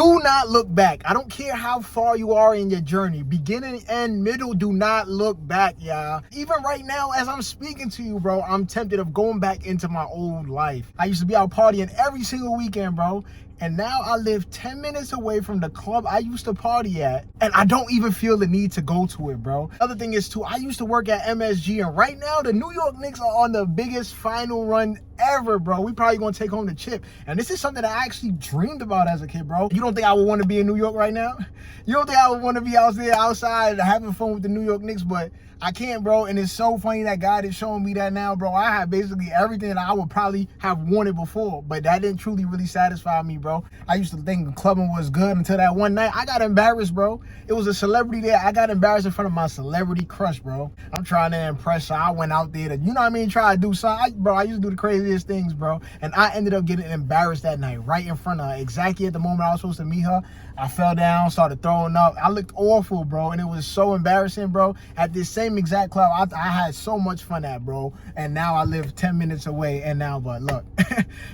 Do not look back. I don't care how far you are in your journey, beginning and middle, do not look back, y'all. Even right now, as I'm speaking to you, bro, I'm tempted of going back into my old life. I used to be out partying every single weekend, bro. And now I live 10 minutes away from the club I used to party at, and I don't even feel the need to go to it, bro. Other thing is, too, I used to work at MSG, and right now, the New York Knicks are on the biggest final run ever, bro. We probably gonna take home the chip. And this is something that I actually dreamed about as a kid, bro. You don't think I would want to be in New York right now? You don't think I would want to be out there outside having fun with the New York Knicks? But I can't, bro. And it's so funny that God is showing me that now, bro. I have basically everything that I would probably have wanted before, but that didn't truly really satisfy me, bro. I used to think clubbing was good until that one night I got embarrassed, bro. It was a celebrity there. I got embarrassed in front of my celebrity crush, bro. I'm trying to impress her. I went out there to, you know what I mean, try to do something. Bro, I used to do the craziest things, bro. And I ended up getting embarrassed that night right in front of her. Exactly at the moment I was supposed to meet her, I fell down, started throwing up. I looked awful, bro, and it was so embarrassing, bro. At this same exact club, I had so much fun at, bro. And now I live 10 minutes away, and now, but look,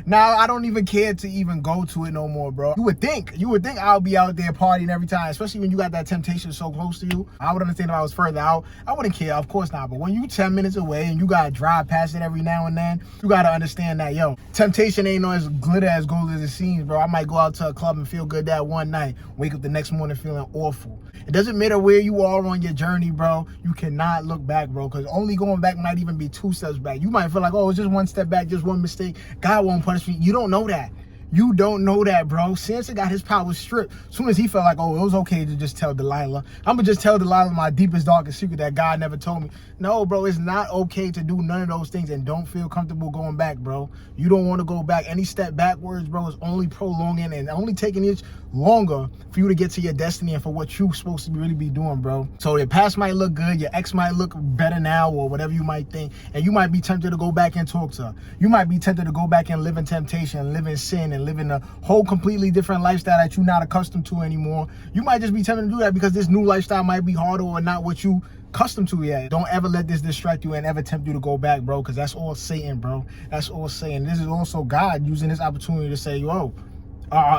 now I don't even care to even go to it no more, bro. You would think I'll be out there partying every time, especially when you got that temptation so close to you. I would understand if I was further out. I wouldn't care, of course not. But when you 10 minutes away and you gotta drive past it every now and then, you gotta understand that, yo, temptation ain't as glitter as gold as it seems, bro. I might go out to a club and feel good that one night, wake up the next morning feeling awful. It doesn't matter where you are on your journey, bro. You cannot look back, bro, because only going back might even be 2 steps back. You might feel like, oh, it's just 1 step back, just one mistake. God won't punish me. You don't know that. You don't know that, bro. Samson got his power stripped as soon as he felt like, oh, it was okay to just tell Delilah. I'm going to just tell Delilah my deepest, darkest secret that God never told me. No, bro, it's not okay to do none of those things and don't feel comfortable going back, bro. You don't want to go back. Any step backwards, bro, is only prolonging and only taking it longer for you to get to your destiny and for what you're supposed to really be doing, bro. So your past might look good. Your ex might look better now or whatever you might think. And you might be tempted to go back and talk to her. You might be tempted to go back and live in temptation, live in sin, and living a whole completely different lifestyle that you're not accustomed to anymore. You might just be tempted to do that because this new lifestyle might be harder or not what you accustomed to yet. Don't ever let this distract you and ever tempt you to go back, bro, because that's all Satan, bro. That's all Satan. This is also God using this opportunity to say, yo,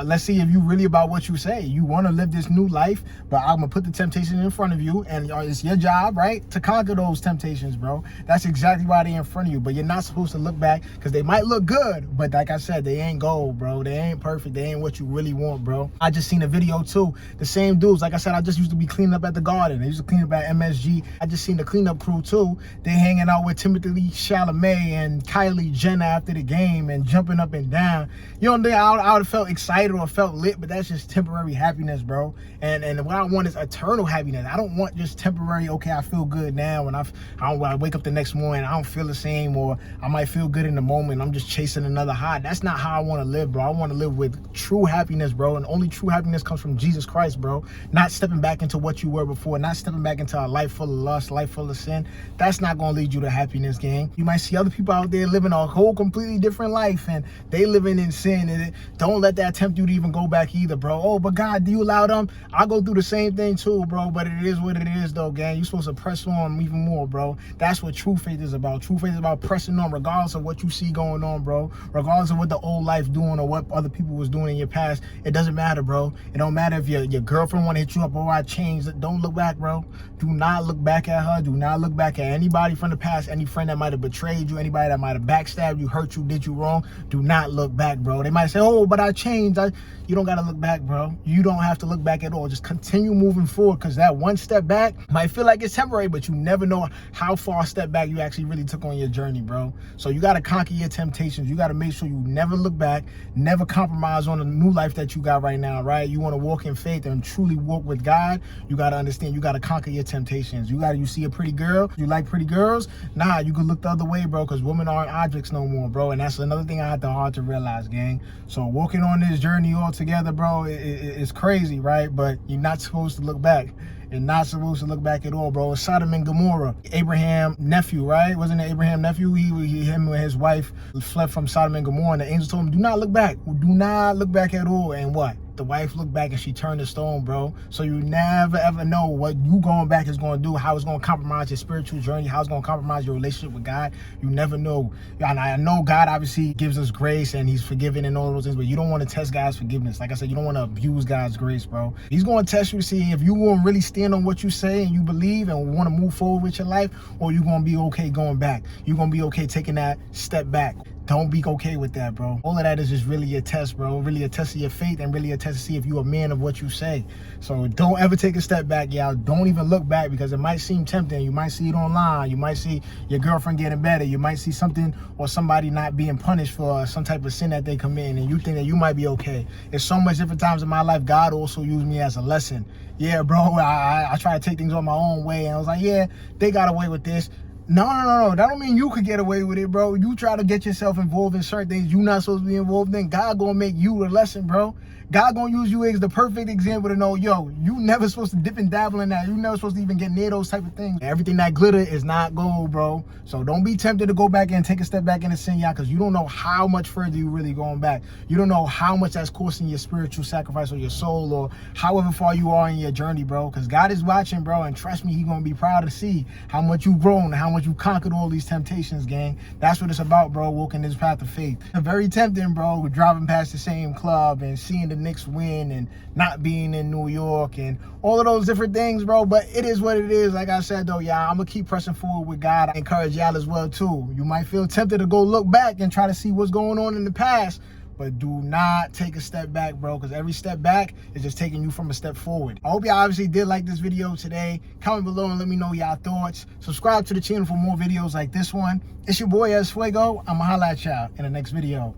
let's see if you really about what you say. You want to live this new life, but I'm gonna put the temptation in front of you, and it's your job, right, to conquer those temptations, bro. That's exactly why they're in front of you. But you're not supposed to look back because they might look good, but like I said, they ain't gold, bro. They ain't perfect. They ain't what you really want, bro. I just seen a video too. The same dudes, like I said, I just used to be cleaning up at the Garden. I used to clean up at MSG. I just seen the cleanup crew too. They hanging out with Timothy Chalamet and Kylie Jenner after the game and jumping up and down. You know, I would have felt excited or felt lit, but that's just temporary happiness, bro. And what I want is eternal happiness. I don't want just temporary, okay, I feel good now, and I wake up the next morning, I don't feel the same, or I might feel good in the moment, I'm just chasing another high. That's not how I want to live, bro. I want to live with true happiness, bro, and only true happiness comes from Jesus Christ, bro. Not stepping back into what you were before, not stepping back into a life full of lust, life full of sin. That's not going to lead you to happiness, gang. You might see other people out there living a whole completely different life, and they living in sin, and don't let that tempt you to even go back either, bro. Oh, but God, do you allow them? I go through the same thing too, bro, but it is what it is, though, gang. You're supposed to press on even more, bro. That's what true faith is about. True faith is about pressing on regardless of what you see going on, bro. Regardless of what the old life doing or what other people was doing in your past. It doesn't matter, bro. It don't matter if your girlfriend want to hit you up, oh, I changed. Don't look back, bro. Do not look back at her. Do not look back at anybody from the past, any friend that might have betrayed you, anybody that might have backstabbed you, hurt you, did you wrong. Do not look back, bro. They might say, oh, but I changed. You don't got to look back, bro. You don't have to look back at all. Just continue moving forward, because that one step back might feel like it's temporary, but you never know how far a step back you actually really took on your journey, bro. So you got to conquer your temptations. You got to make sure you never look back, never compromise on the new life that you got right now, right? You want to walk in faith and truly walk with God. You got to understand you got to conquer your temptations. You see a pretty girl, you like pretty girls? Nah, you can look the other way, bro, because women aren't objects no more, bro. And that's another thing I had to hard to realize, gang. So walking on this journey all together, bro, it's crazy, right? But you're not supposed to look back. You're not supposed to look back at all, bro. It's Sodom and Gomorrah. Abraham nephew, right? Wasn't it Abraham nephew? Him and his wife fled from Sodom and Gomorrah, and the angel told him, do not look back. Do not look back at all. And what? The wife looked back and she turned to stone, bro. So you never ever know what you going back is going to do, how it's going to compromise your spiritual journey, how it's going to compromise your relationship with God. You never know. And I know God obviously gives us grace and he's forgiving and all those things, but you don't want to test God's forgiveness. Like I said, you don't want to abuse God's grace, bro. He's going to test you to see if you going to really stand on what you say and you believe and want to move forward with your life, or you going to be okay going back. You're going to be okay taking that step back. Don't be okay with that, bro. All of that is just really a test, bro. Really a test of your faith and really a test to see if you're a man of what you say. So don't ever take a step back, y'all. Don't even look back, because it might seem tempting. You might see it online. You might see your girlfriend getting better. You might see something or somebody not being punished for some type of sin that they commit, and you think that you might be okay. There's so much different times in my life God also used me as a lesson. Yeah, bro, I try to take things on my own way, and I was like, yeah, they got away with this. No. That don't mean you could get away with it, bro. You try to get yourself involved in certain things you're not supposed to be involved in. God gonna make you a lesson, bro. God gonna use you as the perfect example to know, yo, you never supposed to dip and dabble in that. You never supposed to even get near those type of things. Everything that glitter is not gold, bro. So don't be tempted to go back and take a step back into sin, y'all, because you don't know how much further you really going back. You don't know how much that's costing your spiritual sacrifice or your soul, or however far you are in your journey, bro. Because God is watching, bro, and trust me, He gonna be proud to see how much you've grown and how much you conquered all these temptations, gang. That's what it's about, bro, walking this path of faith. It's very tempting, bro, driving past the same club and seeing the Knicks win and not being in New York and all of those different things, bro. But it is what it is. Like I said, though, y'all, I'm gonna keep pressing forward with God. I encourage y'all as well, too. You might feel tempted to go look back and try to see what's going on in the past, but do not take a step back, bro, because every step back is just taking you from a step forward. I hope y'all obviously did like this video today. Comment below and let me know y'all thoughts. Subscribe to the channel for more videos like this one. It's your boy S Fuego. I'ma holla at y'all in the next video.